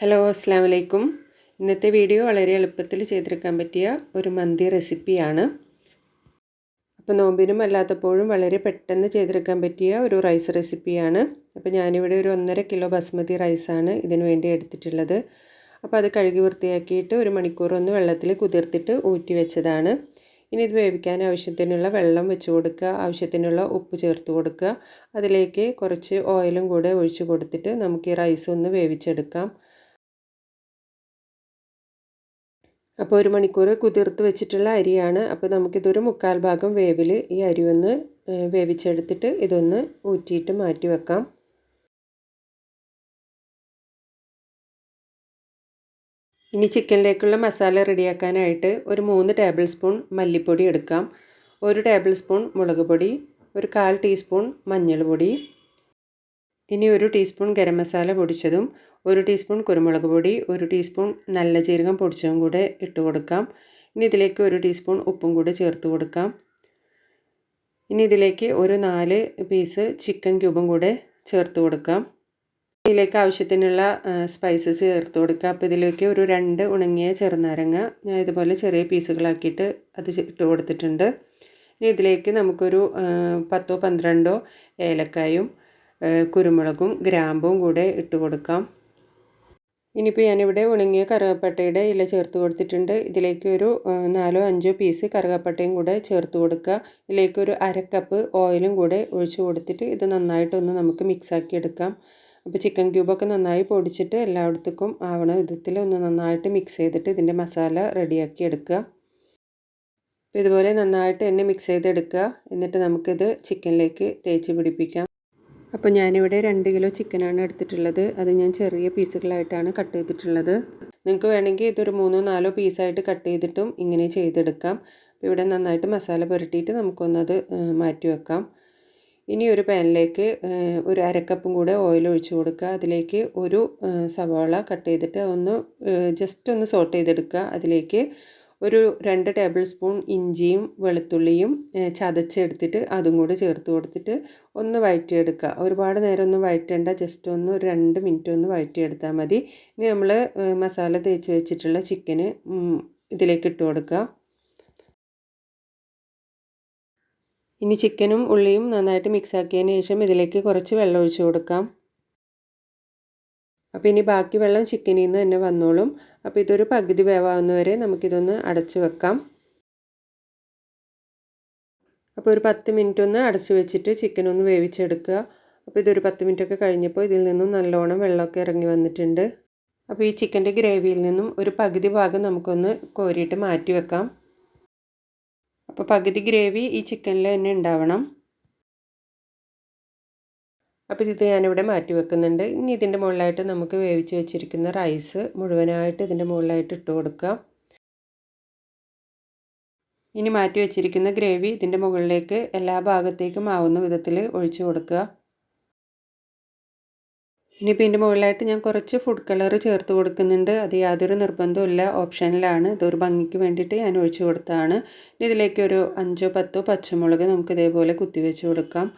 Hello അസ്സാം വലൈക്കും. ഇന്നത്തെ വീഡിയോ വളരെ എളുപ്പത്തിൽ ചെയ്തെടുക്കാൻ പറ്റിയ ഒരു മന്തി റെസിപ്പിയാണ്. അപ്പോൾ നോമ്പിനും അല്ലാത്തപ്പോഴും വളരെ പെട്ടെന്ന് ചെയ്തെടുക്കാൻ പറ്റിയ ഒരു റൈസ് റെസിപ്പിയാണ്. അപ്പോൾ ഞാനിവിടെ ഒരു 1.5 കിലോ ബസ്മതി റൈസാണ് ഇതിനു വേണ്ടി എടുത്തിട്ടുള്ളത്. അപ്പോൾ അത് കഴുകി വൃത്തിയാക്കിയിട്ട് 1 മണിക്കൂർ ഒന്ന് വെള്ളത്തിൽ കുതിർത്തിട്ട് ഊറ്റി വെച്ചതാണ്. ഇനി ഇത് വേവിക്കാൻ ആവശ്യത്തിനുള്ള വെള്ളം വെച്ച് കൊടുക്കുക, ആവശ്യത്തിനുള്ള ഉപ്പ് ചേർത്ത് കൊടുക്കുക. അതിലേക്ക് കുറച്ച് ഓയിലും കൂടെ ഒഴിച്ച് കൊടുത്തിട്ട് നമുക്ക് ഈ റൈസ് ഒന്ന് വേവിച്ചെടുക്കാം. അപ്പോൾ 1 മണിക്കൂർ കുതിർത്ത് വെച്ചിട്ടുള്ള അരിയാണ്. അപ്പോൾ നമുക്കിതൊരു 1/4 ഭാഗം വേവിൽ ഈ അരി ഒന്ന് വേവിച്ചെടുത്തിട്ട് ഇതൊന്ന് ഊറ്റിയിട്ട് മാറ്റി വെക്കാം. ഇനി ചിക്കനിലേക്കുള്ള മസാല റെഡിയാക്കാനായിട്ട് ഒരു 3 ടേബിൾ സ്പൂൺ മല്ലിപ്പൊടി എടുക്കാം, 1 ടേബിൾ സ്പൂൺ മുളക് പൊടി, ഒരു 1/4 ടീസ്പൂൺ മഞ്ഞൾപ്പൊടി, ഇനി 1 ടീസ്പൂൺ ഗരം മസാല പൊടിച്ചതും 1 ടീസ്പൂൺ കുരുമുളക് പൊടി, 1 ടീസ്പൂൺ നല്ല ജീരകം പൊടിച്ചതും കൂടെ ഇട്ട് കൊടുക്കാം. ഇനി ഇതിലേക്ക് 1 ടീസ്പൂൺ ഉപ്പും കൂടെ ചേർത്ത് കൊടുക്കാം. ഇനി ഇതിലേക്ക് ഒരു 4 പീസ് ചിക്കൻ ക്യൂബും കൂടെ ചേർത്ത് കൊടുക്കാം. ഇതിലേക്ക് ആവശ്യത്തിനുള്ള സ്പൈസസ് ചേർത്ത് കൊടുക്കുക. അപ്പോൾ ഇതിലേക്ക് ഒരു 2 ഉണങ്ങിയ ചെറുനാരങ്ങ ഞാൻ ഇതുപോലെ ചെറിയ പീസുകളാക്കിയിട്ട് അത് ഇട്ട് കൊടുത്തിട്ടുണ്ട്. ഇനി ഇതിലേക്ക് നമുക്കൊരു 10 12 ഏലക്കായും കുരുമുളകും ഗ്രാമ്പും കൂടെ ഇട്ട് കൊടുക്കാം. ഇനിയിപ്പോൾ ഞാനിവിടെ ഉണങ്ങിയ കറുകപ്പട്ടയുടെ ഇല ചേർത്ത് കൊടുത്തിട്ടുണ്ട്. ഇതിലേക്ക് ഒരു 4 5 പീസ് കറുകപ്പട്ടയും കൂടെ ചേർത്ത് കൊടുക്കുക. ഇതിലേക്ക് ഒരു 1/2 കപ്പ് ഓയിലും കൂടെ ഒഴിച്ച് കൊടുത്തിട്ട് ഇത് നന്നായിട്ടൊന്ന് നമുക്ക് മിക്സാക്കി എടുക്കാം. അപ്പോൾ ചിക്കൻ ക്യൂബൊക്കെ നന്നായി പൊടിച്ചിട്ട് എല്ലായിടത്തേക്കും ആവണ വിധത്തിൽ ഒന്ന് നന്നായിട്ട് മിക്സ് ചെയ്തിട്ട് ഇതിൻ്റെ മസാല റെഡിയാക്കി എടുക്കുക. അപ്പോൾ ഇതുപോലെ നന്നായിട്ട് തന്നെ മിക്സ് ചെയ്തെടുക്കുക. എന്നിട്ട് നമുക്കിത് ചിക്കനിലേക്ക് തേച്ച് പിടിപ്പിക്കാം. അപ്പോൾ ഞാനിവിടെ 2 കിലോ ചിക്കനാണ് എടുത്തിട്ടുള്ളത്. അത് ഞാൻ ചെറിയ പീസുകളായിട്ടാണ് കട്ട് ചെയ്തിട്ടുള്ളത്. നിങ്ങൾക്ക് വേണമെങ്കിൽ ഇതൊരു 3 4 പീസായിട്ട് കട്ട് ചെയ്തിട്ടും ഇങ്ങനെ ചെയ്തെടുക്കാം. അപ്പോൾ ഇവിടെ നന്നായിട്ട് മസാല പുരട്ടിയിട്ട് നമുക്കൊന്നത് മാറ്റി വെക്കാം. ഇനി ഒരു പാനിലേക്ക് ഒരു 1/2 കപ്പും കൂടെ ഓയിൽ ഒഴിച്ച് കൊടുക്കുക. അതിലേക്ക് ഒരു സവാള കട്ട് ചെയ്തിട്ട് ഒന്ന് ജസ്റ്റ് ഒന്ന് സോട്ട് ചെയ്തെടുക്കുക. അതിലേക്ക് ഒരു 2 ടേബിൾ സ്പൂൺ ഇഞ്ചിയും വെളുത്തുള്ളിയും ചതച്ചെടുത്തിട്ട് അതും കൂടി ചേർത്ത് കൊടുത്തിട്ട് ഒന്ന് വഴറ്റിയെടുക്കുക. ഒരുപാട് നേരം ഒന്നും വഴറ്റേണ്ട, ജസ്റ്റ് ഒന്ന് ഒരു 2 മിനിറ്റ് ഒന്ന് വഴറ്റിയെടുത്താൽ മതി. ഇനി നമ്മൾ മസാല തേച്ച് വെച്ചിട്ടുള്ള ചിക്കന് ഇതിലേക്ക് ഇട്ട് കൊടുക്കുക. ഇനി ചിക്കനും ഉള്ളിയും നന്നായിട്ട് മിക്സ് ആക്കിയതിന് ശേഷം ഇതിലേക്ക് കുറച്ച് വെള്ളം ഒഴിച്ച് കൊടുക്കാം. അപ്പോൾ ഇനി ബാക്കി വെള്ളം ചിക്കനിൽ നിന്ന് തന്നെ വന്നോളും. അപ്പോൾ ഇതൊരു പകുതി വേവാകുന്നവരെ നമുക്കിതൊന്ന് അടച്ച് വെക്കാം. അപ്പോൾ ഒരു 10 മിനിറ്റ് ഒന്ന് അടച്ച് വെച്ചിട്ട് ചിക്കൻ ഒന്ന് വേവിച്ചെടുക്കുക. അപ്പോൾ ഇതൊരു 10 മിനിറ്റൊക്കെ കഴിഞ്ഞപ്പോൾ ഇതിൽ നിന്നും നല്ലോണം വെള്ളമൊക്കെ ഇറങ്ങി വന്നിട്ടുണ്ട്. അപ്പോൾ ഈ ചിക്കൻ്റെ ഗ്രേവിയിൽ നിന്നും ഒരു പകുതി ഭാഗം നമുക്കൊന്ന് കോരിയിട്ട് മാറ്റി വെക്കാം. അപ്പോൾ പകുതി ഗ്രേവി ഈ ചിക്കനിൽ തന്നെ ഉണ്ടാവണം. അപ്പോൾ ഇത് ഞാനിവിടെ മാറ്റി വെക്കുന്നുണ്ട്. ഇനി ഇതിൻ്റെ മുകളിലായിട്ട് നമുക്ക് വേവിച്ച് വെച്ചിരിക്കുന്ന റൈസ് മുഴുവനായിട്ട് ഇതിൻ്റെ മുകളിലായിട്ട് ഇട്ട് കൊടുക്കാം. ഇനി മാറ്റി വെച്ചിരിക്കുന്ന ഗ്രേവി ഇതിൻ്റെ മുകളിലേക്ക് എല്ലാ ഭാഗത്തേക്കും ആവുന്ന വിധത്തിൽ ഒഴിച്ച് കൊടുക്കുക. ഇനിയിപ്പോൾ ഇതിൻ്റെ മുകളിലായിട്ട് ഞാൻ കുറച്ച് ഫുഡ് കളർ ചേർത്ത് കൊടുക്കുന്നുണ്ട്. അത് യാതൊരു നിർബന്ധമില്ല, ഓപ്ഷനിലാണ്. ഇതൊരു ഭംഗിക്ക് വേണ്ടിയിട്ട് ഞാൻ ഒഴിച്ച് കൊടുത്തതാണ്. ഇതിലേക്ക് ഒരു 5 10 പച്ചമുളക് നമുക്ക് ഇതേപോലെ കുത്തി വെച്ച് കൊടുക്കാം.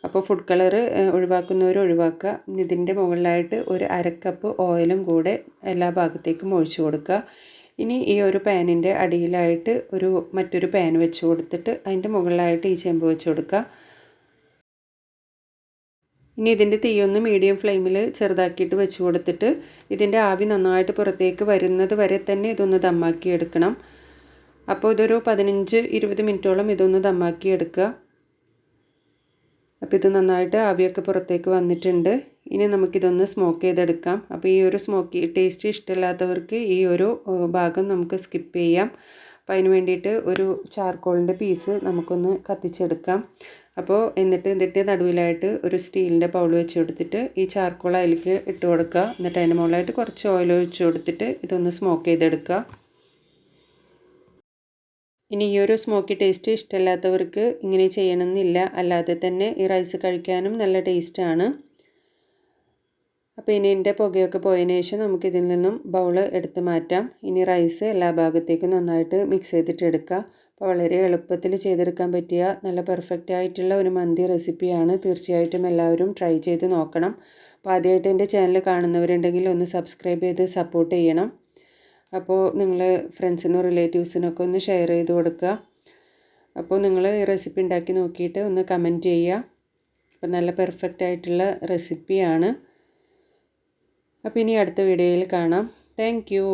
അപ്പോൾ ഫുഡ് കളർ ഒഴിവാക്കുന്നവർ ഒഴിവാക്കുക. ഇതിൻ്റെ മുകളിലായിട്ട് ഒരു 1/2 കപ്പ് ഓയിലും കൂടെ എല്ലാ ഭാഗത്തേക്കും ഒഴിച്ച് കൊടുക്കുക. ഇനി ഈ ഒരു പാനിൻ്റെ അടിയിലായിട്ട് മറ്റൊരു പാൻ വെച്ച് കൊടുത്തിട്ട് അതിൻ്റെ മുകളിലായിട്ട് ഈ ചെമ്പ് വെച്ച് കൊടുക്കുക. ഇനി ഇതിൻ്റെ തീയൊന്ന് മീഡിയം ഫ്ലെയിമിൽ ചെറുതാക്കിയിട്ട് വെച്ച് കൊടുത്തിട്ട് ഇതിൻ്റെ ആവി നന്നായിട്ട് പുറത്തേക്ക് വരുന്നത് വരെ തന്നെ ഇതൊന്ന് ദമ്മാക്കി എടുക്കണം. അപ്പോൾ ഇതൊരു 15 20 മിനിറ്റോളം ഇതൊന്ന് ദമ്മാക്കി എടുക്കുക. അപ്പോൾ ഇത് നന്നായിട്ട് ആവിയൊക്കെ പുറത്തേക്ക് വന്നിട്ടുണ്ട്. ഇനി നമുക്കിതൊന്ന് സ്മോക്ക് ചെയ്തെടുക്കാം. അപ്പോൾ ഈ ഒരു സ്മോക്കി ടേസ്റ്റ് ഇഷ്ടമില്ലാത്തവർക്ക് ഈ ഒരു ഭാഗം നമുക്ക് സ്കിപ്പ് ചെയ്യാം. അപ്പോൾ അതിന് വേണ്ടിയിട്ട് ഒരു ചാർക്കോളിൻ്റെ പീസ് നമുക്കൊന്ന് കത്തിച്ചെടുക്കാം. അപ്പോൾ എന്നിട്ട് ഇതിൻ്റെ നടുവിലായിട്ട് ഒരു സ്റ്റീലിൻ്റെ ബൗൾ വെച്ച് കൊടുത്തിട്ട് ഈ ചാർക്കോൾ അതിലേക്ക് ഇട്ട് കൊടുക്കുക. എന്നിട്ട് അതിൻ്റെ മുകളിലായിട്ട് കുറച്ച് ഓയിൽ ഒഴിച്ച് കൊടുത്തിട്ട് ഇതൊന്ന് സ്മോക്ക് ചെയ്തെടുക്കുക. ഇനി ഈ ഒരു സ്മോക്കി ടേസ്റ്റ് ഇഷ്ടമില്ലാത്തവർക്ക് ഇങ്ങനെ ചെയ്യണമെന്നില്ല, അല്ലാതെ തന്നെ ഈ റൈസ് കഴിക്കാനും നല്ല ടേസ്റ്റാണ്. അപ്പോൾ ഇനി ഇതിൻ്റെ പുകയൊക്കെ പോയതിന് ശേഷം നമുക്കിതിൽ നിന്നും ബൗൾ എടുത്ത് മാറ്റാം. ഇനി റൈസ് എല്ലാ ഭാഗത്തേക്കും നന്നായിട്ട് മിക്സ് ചെയ്തിട്ട് എടുക്കുക. അപ്പോൾ വളരെ എളുപ്പത്തിൽ ചെയ്തെടുക്കാൻ പറ്റിയ നല്ല പെർഫെക്റ്റ് ആയിട്ടുള്ള ഒരു മന്തി റെസിപ്പിയാണ്. തീർച്ചയായിട്ടും എല്ലാവരും ട്രൈ ചെയ്ത് നോക്കണം. അപ്പോൾ ആദ്യമായിട്ട് എൻ്റെ ചാനൽ കാണുന്നവരുണ്ടെങ്കിൽ ഒന്ന് സബ്സ്ക്രൈബ് ചെയ്ത് സപ്പോർട്ട് ചെയ്യണം. അപ്പോൾ നിങ്ങൾ ഫ്രണ്ട്സിനും റിലേറ്റീവ്സിനൊക്കെ ഒന്ന് ഷെയർ ചെയ്ത് കൊടുക്കുക. അപ്പോൾ നിങ്ങൾ ഈ റെസിപ്പി ഉണ്ടാക്കി നോക്കിയിട്ട് ഒന്ന് കമൻറ്റ് ചെയ്യുക. അപ്പോൾ നല്ല പെർഫെക്റ്റ് ആയിട്ടുള്ള റെസിപ്പിയാണ്. അപ്പോൾ ഇനി അടുത്ത വീഡിയോയിൽ കാണാം. Thank you.